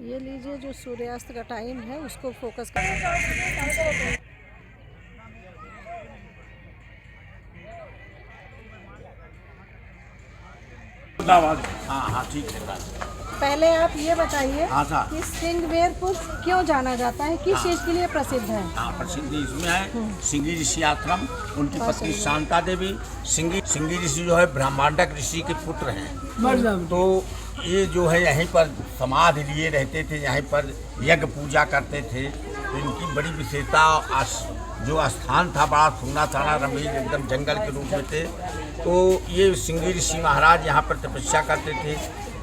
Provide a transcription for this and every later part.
ये लीजिए, जो सूर्यास्त का टाइम है उसको फोकस कर। हाँ हाँ ठीक है। पहले आप ये बताइए हाँ सर। कि सिंगवेरपुर क्यों जाना जाता है, किस चीज़ के लिए प्रसिद्ध है? हाँ प्रसिद्ध इसमें है सिंगी ऋषि आश्रम, उनकी पत्नी शांता देवी। सिंगी ऋषि जो है ब्रह्मांडक ऋषि के पुत्र हैं। तो ये जो है यहीं पर समाधि लिए रहते थे, यहीं पर यज्ञ पूजा करते थे। तो इनकी बड़ी विशेषता, जो स्थान था बड़ा सुना साना रमणीय एकदम जंगल के रूप में थे। तो ये सिंगी ऋषि महाराज यहाँ पर तपस्या करते थे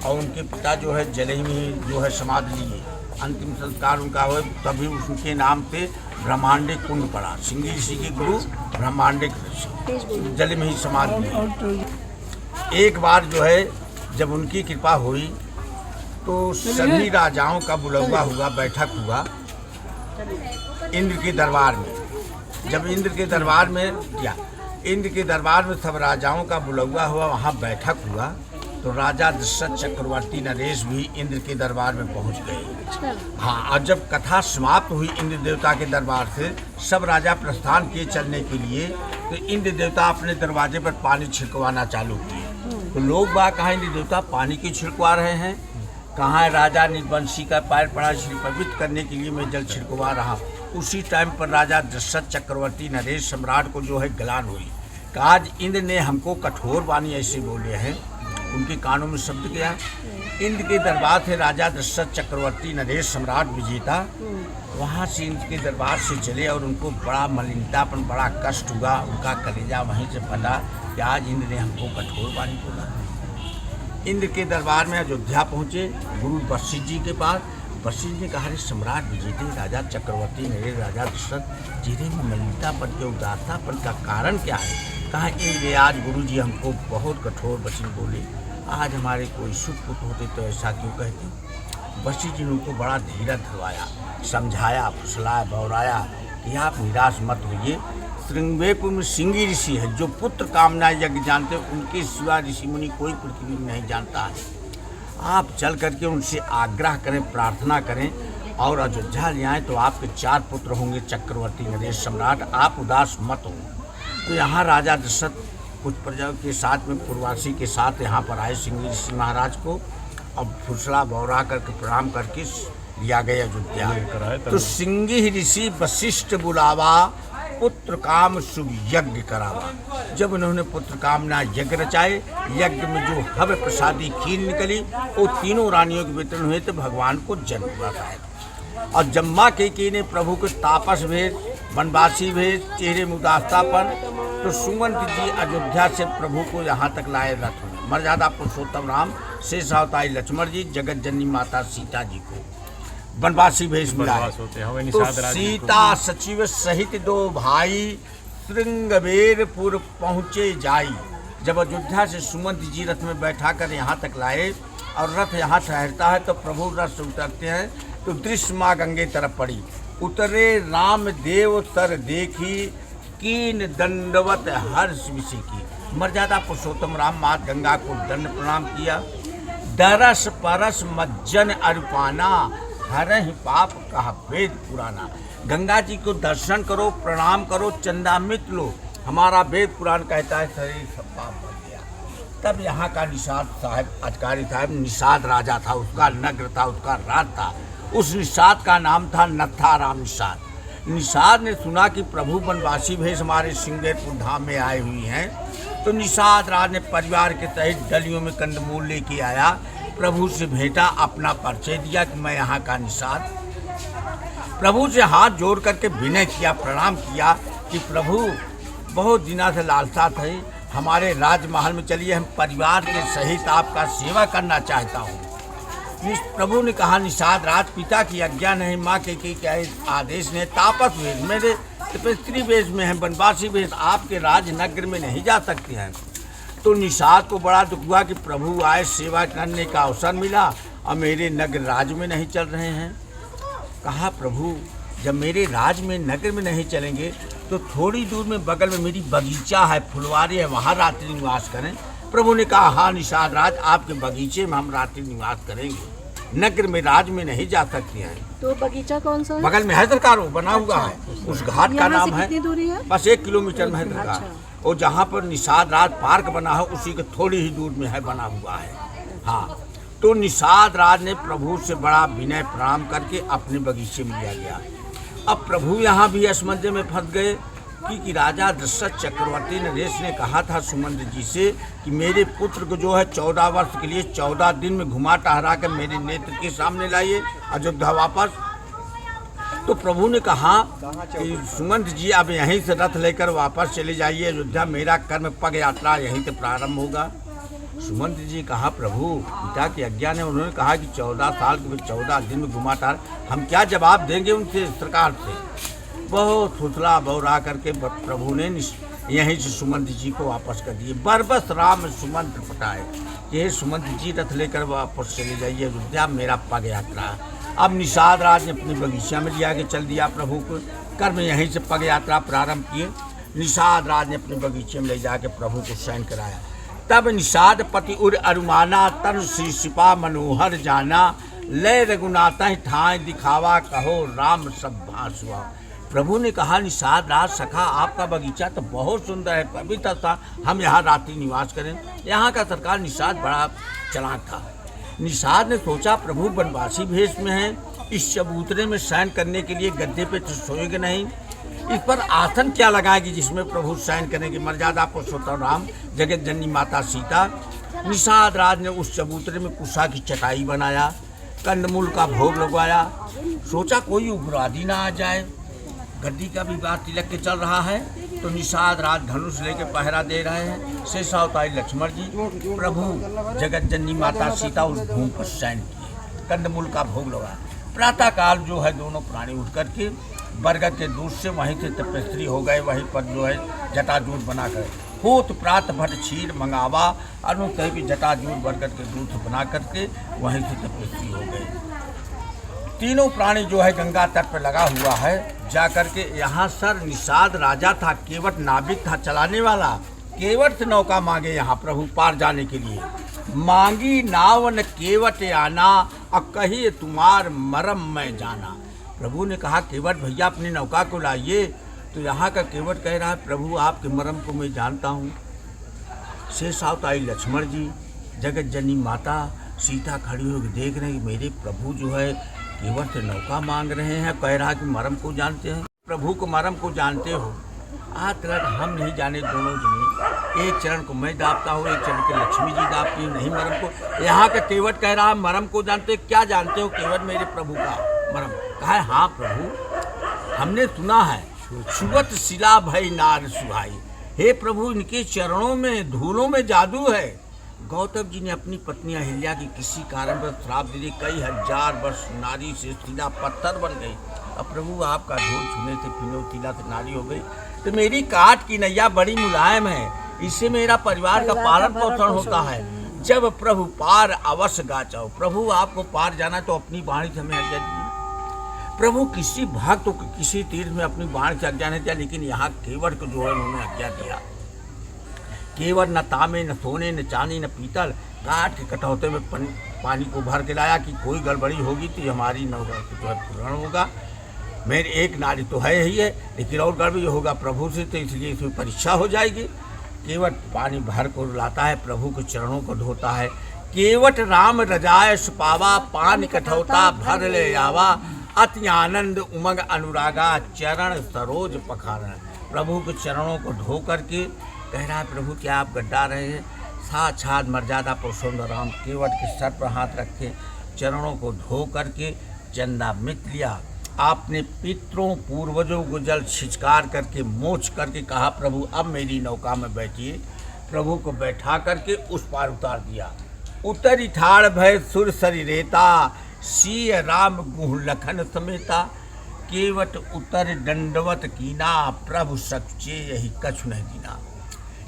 और उनके पिता जो है जल में जो है समाधि लिए। अंतिम संस्कार उनका हुआ, तभी उनके नाम पे ब्रह्मांडिक कुंड पड़ा। सिंगी ऋषि के गुरु ब्रह्मांडिक ऋषि जल में ही समाधि लिए। एक बार जो है जब उनकी कृपा हुई तो सभी राजाओं का बुलवा हुआ, बैठक हुआ इंद्र के दरबार में। जब इंद्र के दरबार में सब राजाओं का बुलवा हुआ, वहाँ बैठक हुआ तो राजा दशरथ चक्रवर्ती नरेश भी इंद्र के दरबार में पहुँच गए। हाँ, और जब कथा समाप्त हुई इंद्र देवता के दरबार से, सब राजा प्रस्थान किए चलने के लिए, तो इंद्र देवता अपने दरवाजे पर पानी छिड़कवाना चालू किए। तो लोग बाग कहाँ इंद्र देवता पानी क्यों छिड़कवा रहे हैं, कहाँ राजा निर्वंशी का पैर पड़ा, पवित्र करने के लिए मैं जल छिड़कवा रहा। उसी टाइम पर राजा दशरथ चक्रवर्ती नरेश सम्राट को जो है गलान हुई कि आज इंद्र ने हमको कठोर वाणी ऐसे बोले हैं। उनके कानों में शब्द गया। इंद्र के दरबार से राजा दशरथ चक्रवर्ती नरेश सम्राट विजेता वहाँ से इंद्र के दरबार से चले और उनको बड़ा मलिनतापन, बड़ा कष्ट हुआ। उनका कलेजा वहीं से फटा कि आज इंद्र ने हमको कठोर वाणी बोला। इंद्र के दरबार में अयोध्या पहुँचे, गुरु वशिष्ठ जी के पास। वशिष्ठ ने कहा, सम्राट विजेते राजा चक्रवर्ती नरेश राजा दशरथ चेहरे में मलिनतापन के उदारतापन का कारण क्या है? कहा इंद्र आज गुरु जी हमको बहुत कठोर वचन बोले, आज हमारे कोई सुख पुत्र होते तो ऐसा क्यों कहते? वशिष्ठ जी ने उनको बड़ा धीरज धरवाया, समझाया, फुसलाया, बौराया कि आप निराश मत होइए। श्रृंगवेरपुर में सिंगी ऋषि है जो पुत्र कामना यज्ञ जानते हैं, उनके सिवा ऋषि मुनि कोई पृथ्वी में नहीं जानता है। आप चल करके उनसे आग्रह करें, प्रार्थना करें और अयोध्या ले आएँ तो आपके 4 पुत्र होंगे चक्रवर्ती नरेश सम्राट, आप उदास मत हो। तो यहाँ राजा दशरथ कुछ प्रजाओं के साथ में पूर्वासी के साथ यहाँ पर आए सिंगी ऋषि महाराज को, अब फुसला बौरा करके प्रणाम करके लिया गया अयोध्या। तो सिंगी ऋषि वशिष्ठ बुलावा, पुत्र काम शुभ यज्ञ करावा। जब उन्होंने पुत्र कामना यज्ञ रचाए, यज्ञ में जो हव प्रसादी खीर निकली वो तीनों रानियों के वितरण हुए तो भगवान को जन्म हुआ है। और जम्मा के ने प्रभु के तापस भेद, वनवासी भेद, चेहरे में उदासतापन, तो सुमंत जी अयोध्या से प्रभु को यहाँ तक लाए रथ में। मर्यादा पुरुषोत्तम राम, शेष अवतारी लक्ष्मण जी, जगत जननी माता सीता जी को वनवासी भेष मिलाए। तो सीता सचिव सहित 2 भाई श्रृंगवेरपुर पहुँचे जाई। जब अयोध्या से सुमंत जी रथ में बैठा कर यहाँ तक लाए और रथ यहाँ ठहरता है तो प्रभु रथ से उतरते हैं तो दृश्य माँ गंगे तरफ पड़ी। उतरे राम देव तर देखी, कीन दंडवत हर्ष विषि की। मर्यादा पुरुषोत्तम राम माँ गंगा को दंड प्रणाम किया। दरस परस मज्जन अरुपाना, हरहि पाप कहा वेद पुराना। गंगा जी को दर्शन करो, प्रणाम करो, चंदामृत लो, हमारा वेद पुराण कहता है शरीर सब पाप बन गया। तब यहाँ का निषाद साहब, अधिकारी साहब, निषाद राजा था, उसका नगर था, उसका राज था। उस निषाद का नाम था नत्थाराम निषाद। निषाद ने सुना कि प्रभु वनवासी भेष हमारे सिंगवेरपुर धाम में आए हुई हैं, तो निषाद राज ने परिवार के सहित डलियों में कंदमूल लेके आया, प्रभु से भेंटा, अपना परिचय दिया कि मैं यहाँ का निषाद। प्रभु से हाथ जोड़ करके विनय किया, प्रणाम किया कि प्रभु बहुत दिनों से लालसा थी, हमारे राजमहल में चलिए, हम परिवार के सहित आपका सेवा करना चाहता हूँ। प्रभु ने कहा, निषाद राज पिता की आज्ञा नहीं, माँ के क्या आदेश ने, तापस वेश मेरे स्त्री वेश में है, वनवासी वेश आपके राजनगर में नहीं जा सकते हैं। तो निषाद को बड़ा दुख हुआ कि प्रभु आए, सेवा करने का अवसर मिला और मेरे नगर राज में नहीं चल रहे हैं। कहा, प्रभु जब मेरे राज में नगर में नहीं चलेंगे तो थोड़ी दूर में बगल में मेरी बगीचा है, फुलवारी है, वहाँ रात्रि निवास करें। प्रभु ने कहा, हाँ निषाद राज, आपके बगीचे में हम रात्रि निवास करेंगे। नगर में राज में नहीं जा सकती हैं। तो बगीचा कौन सा है? बगल में है सरकार, वो बना हुआ है, उस घाट का यहाँ नाम से है, कितनी दूरी है? बस 1 किलोमीटर में है सरकार। अच्छा। और जहाँ पर निषाद राज पार्क बना है उसी के थोड़ी ही दूर में है बना हुआ है। हाँ, तो निषाद राज ने प्रभु से बड़ा विनय प्रणाम करके अपने बगीचे में लिया गया। अब प्रभु यहाँ भी असमंजस में फंस गए कि राजा दशरथ चक्रवर्ती नरेश ने कहा था सुमंत्र जी से कि मेरे पुत्र को जो है 14 वर्ष के लिए 14 दिन में घुमा टहरा कर मेरे नेत्र के सामने लाइए अयोध्या वापस। तो प्रभु ने कहा कि सुमंत्र जी अब यहीं से रथ लेकर वापस चले जाइए अयोध्या, मेरा कर्म पग यात्रा यहीं से प्रारंभ होगा। सुमंत्र जी कहा प्रभु पिता की आज्ञा ने, उन्होंने कहा कि 14 साल के 14 दिन में घुमा टहरा, हम क्या जवाब देंगे उनसे सरकार से। बहुत फुसला बौरा करके प्रभु ने यहीं से सुमंत जी को वापस कर दिए। बरबस राम सुमंत पटाए, ये सुमंत जी रथ लेकर वापस चले जाइए अयोध्या, मेरा पग यात्रा। अब निषाद राज ने अपनी बगीचा में लिया के चल दिया प्रभु को, कर्म यहीं से पग यात्रा प्रारंभ किए। निषाद राज ने अपने बगीचे में ले जाके प्रभु को शयन कराया। तब निषाद पति उर अरुमाना, तन श्री सिपा मनोहर जाना, लय रघुनाथ ठाए दिखावा, कहो राम सब भासुआ। प्रभु ने कहा निषाद राज सखा आपका बगीचा तो बहुत सुंदर है, पवित्र था, हम यहाँ रात्रि निवास करें। यहाँ का सरकार निषाद बड़ा चालाक था। निषाद ने सोचा प्रभु वनवासी भेष में हैं, इस चबूतरे में शयन करने के लिए गद्दे पे तो सोएंगे नहीं, इस पर आसन क्या लगाएगी जिसमें प्रभु शयन करेंगे। मर्यादा पुरुषोत्तम राम, जगत जननी माता सीता। निषाद राज ने उस चबूतरे में कुशा की चटाई बनाया, कंदमूल का भोग लगवाया। सोचा कोई उग्रवादी ना आ जाए, गद्दी का भी बात तिलक के चल रहा है। तो निषाद राज धनुष लेके पहरा दे रहे हैं। शेषावतारी लक्ष्मण जी, प्रभु जगत जननी माता सीता उस भूमि पर शयन किए, कंदमूल का भोग लगाया। प्रातः काल जो है दोनों प्राणी उठ करके बरगद के दूध से वहीं से तपस्वी हो गए, वहीं पर जो है जटाजूट बनाकर होत प्रात भट क्षीर मंगावा, अनुतय भी जटाजूट बरगद के दूध से बना करके वहीं से तपस्वी हो गए। तीनों प्राणी जो है गंगा तट पर लगा हुआ है जाकर के। यहाँ सर निषाद राजा था, केवट नाविक था चलाने वाला, केवट से नौका मांगे यहाँ प्रभु पार जाने के लिए। मांगी नावन केवट आना, अब कहिए तुम्हार मरम मैं जाना। प्रभु ने कहा केवट भैया अपनी नौका को लाइए। तो यहाँ का केवट कह रहा है प्रभु आपके मरम को मैं जानता हूँ। शेषावतारी लक्ष्मण जी, जगत जननी माता सीता खड़ी होकर देख रहे हैं कि मेरे प्रभु जो है केवट से नौका मांग रहे हैं, कह रहा कि मरम को जानते हैं, प्रभु को मरम को जानते हो। आज तक हम नहीं जाने दोनों जने, एक चरण को मैं दापता हूँ, एक चरण के लक्ष्मी जी दापती नहीं मरम को। यहाँ का केवट कह रहा है मरम को जानते, क्या जानते हो केवट मेरे प्रभु का मरम। कहा है हाँ प्रभु हमने सुना है, सुवत शिला भई नार सुहाई, हे प्रभु इनके चरणों में धूलों में जादू है। गौतम जी ने अपनी पत्नी अहिल्या की किसी कारण पर श्राप दे दी, कई हजार वर्ष नारी से शिला पत्थर बन गई। अब प्रभु आपका धूल छूने से फिनोतिला से नारी हो गई। तो मेरी काट की नैया बड़ी मुलायम है, इससे मेरा परिवार का पालन पोषण होता है। जब प्रभु पार अवश्य गाचाओ, प्रभु आपको पार जाना तो अपनी वाणी से हमें आज्ञा दीजिए। प्रभु किसी भक्त को किसी तीर्थ में अपनी वाणी से आज्ञा नहीं दिया, लेकिन यहाँ केवट को जो है उन्होंने आज्ञा दिया। केवट न तांबे न सोने न चांदी न पीतल, काट के कटौते में पानी को भर के लाया कि कोई गड़बड़ी होगी तो हमारी नौका जो है पूर्ण होगा। मेरी एक नारी तो है ही है, लेकिन और गड़बड़ी होगा प्रभु से, तो इसलिए इसमें परीक्षा हो जाएगी। केवट पानी भर को लाता है, प्रभु के चरणों को धोता है। केवट राम रजाय सुपावा, पान कठौता भर ले आवा, अति आनंद उमंग अनुरागा, चरण सरोज पखारण। प्रभु के चरणों को धो करके कह रहा है प्रभु क्या आप गड्ढा रहे हैं। साक्षात मर्यादा पुरुषोत्तम राम केवट के सर पर हाथ रखे, चरणों को धो करके चंदामृत लिया। आपने पितरों पूर्वजों को जल छिचकार करके मोच करके कहा प्रभु अब मेरी नौका में बैठिए। प्रभु को बैठा करके उस पार उतार दिया। उतरी ठाड़ भय सुर सरी रेता, सिय राम गुह लखन समेता। केवट उतर दंडवत कीना, प्रभु सच्चे यही कछु नहीं दीना।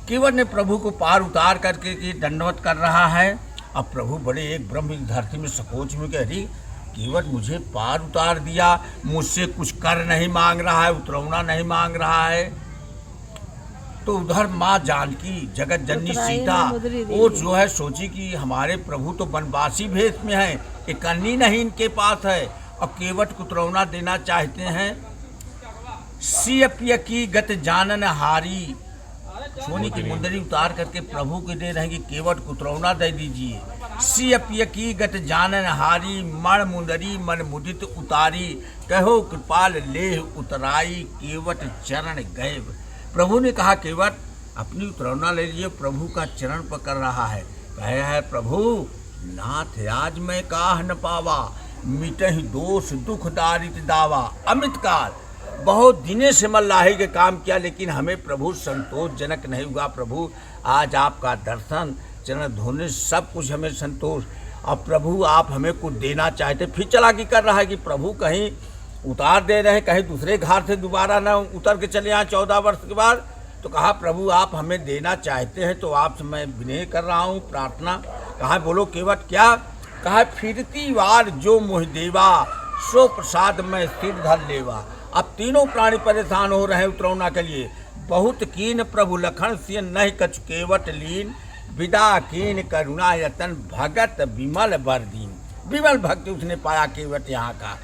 केवट ने प्रभु को पार उतार करके दंडवत कर रहा है। अब प्रभु बड़े एक ब्रह्म धरती में सकोच में कह रही केवट मुझे पार उतार दिया, मुझसे कुछ कर नहीं मांग रहा है, उतरौना नहीं मांग रहा है। तो उधर माँ जानकी जगत जननी उत्तरायण सीता में मुद्री दी वो गई। जो है सोची कि हमारे प्रभु तो वनवासी भेष में है, एक कन्नी नहीं इनके पास है और केवट कुतरौना देना चाहते हैं। सियपिय की गत जानन हारी, सोने की मुंदरी उतार करके प्रभु को दे रहे हैं कि केवट कुतरौना दे दीजिए। सियपिय की गत जानन हारी, मण मुंदरी मन मुदित उतारी, कहो कृपाल लेह उतराई, केवट चरण गए। प्रभु ने कहा केवट अपनी उतरौना ले लीजिए, प्रभु का चरण पकड़ रहा है। कहे है प्रभु नाथ आज मैं काह न पावा, मिटहि दोष दुख दारित दावा। अमित काल बहुत दिने से मल्लाही के काम किया, लेकिन हमें प्रभु संतोषजनक नहीं हुआ। प्रभु आज आपका दर्शन चरण धोने सब कुछ हमें संतोष। अब प्रभु आप हमें कुछ देना चाहते, फिर चालाकी कर रहा है कि प्रभु कहीं उतार दे रहे हैं, कहीं दूसरे घाट से दोबारा ना उतर के चले आए 14 वर्ष के बाद। तो कहा प्रभु आप हमें देना चाहते हैं तो आपसे मैं विनय कर रहा हूँ प्रार्थना। कहा बोलो केवट क्या? कहा फिरती वार जो मोह देवा, सो प्रसाद में सिर धर लेवा। अब तीनों प्राणी परेशान हो रहे हैं उतरौना के लिए। बहुत कीन प्रभु लखन सिय नहीं कछु केवट लीन, विदा कीन करुणा यतन भगत विमल बरदीन। विमल भक्ति उसने पाया केवट यहाँ का।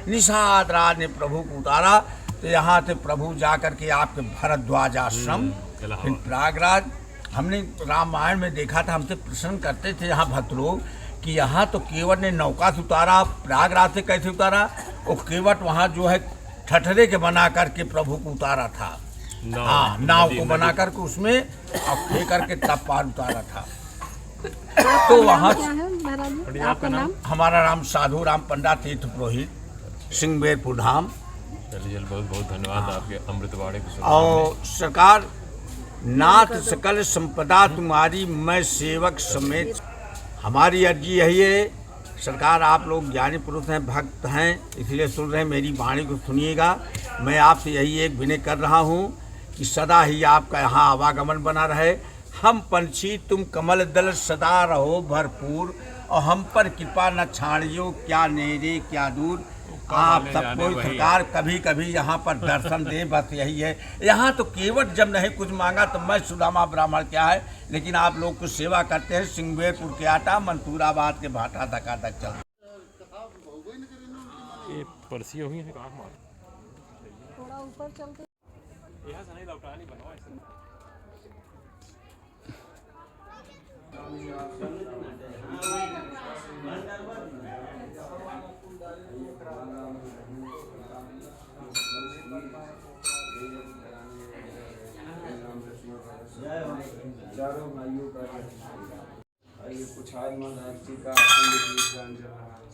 निषाद राज ने प्रभु को उतारा तो यहाँ से प्रभु जाकर के आपके भरद्वाज आश्रम फिर प्रयागराज। हमने रामायण में देखा था, हमसे प्रश्न करते थे यहाँ भक्त लोग कि यहाँ तो केवट ने नौका से उतारा, प्रयागराज से कैसे उतारा? वो केवट वहाँ जो है ठठरे के बना करके प्रभु को उतारा था। हाँ, नाव को बना करके उसमें और फे करके तब पार उतारा था। तो वहाँ क्या है महाराज जी? आपका नाम? हमारा नाम साधु राम पंडा तीर्थ पुरोहित, सिंहवेरपुर धाम। चलिए बहुत बहुत धन्यवाद आपके अमृतवाणी को सुनने और सरकार नाथ सकल संपदा तुम्हारी, मैं सेवक समेत। हमारी अर्जी यही है सरकार, आप लोग ज्ञानी पुरुष हैं, भक्त हैं, इसलिए सुन रहे हैं, मेरी वाणी को सुनिएगा। मैं आपसे यही एक विनय कर रहा हूँ कि सदा ही आपका यहाँ आवागमन बना रहे। हम पंछी तुम कमल दल सदा रहो भरपूर, और हम पर कृपा न छाड़ियो क्या नेरे क्या दूर। आप सबको सरकार कभी कभी यहाँ पर दर्शन दे, बस यही है। यहाँ तो केवट जब नहीं कुछ मांगा तो मैं सुदामा ब्राह्मण क्या है, लेकिन आप लोग कुछ सेवा करते हैं। सिंहवेरपुर के आटा मंसूराबाद के भाटा धक्का धक चल। ये परसी हुई है कहाँ मार थोड़ा ऊपर चलते यहाँ से नहीं लौटानी बनवा ऐसे। चारों भाइयों का ये पुछार महाराज जी का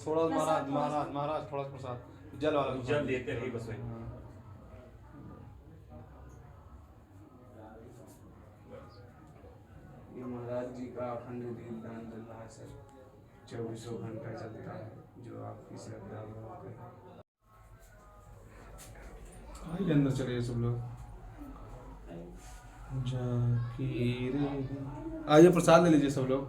थोड़ा महाराज थोड़ा प्रसाद जल वाला जल देते हैं बस वही। ये महाराज जी का अखंड दीपदान चल रहा है सर, 24 घंटा चलता है, जो आपकी श्रद्धा आइए अंदर चलिए सब लोग। आइए प्रसाद ले लीजिए सब लोग।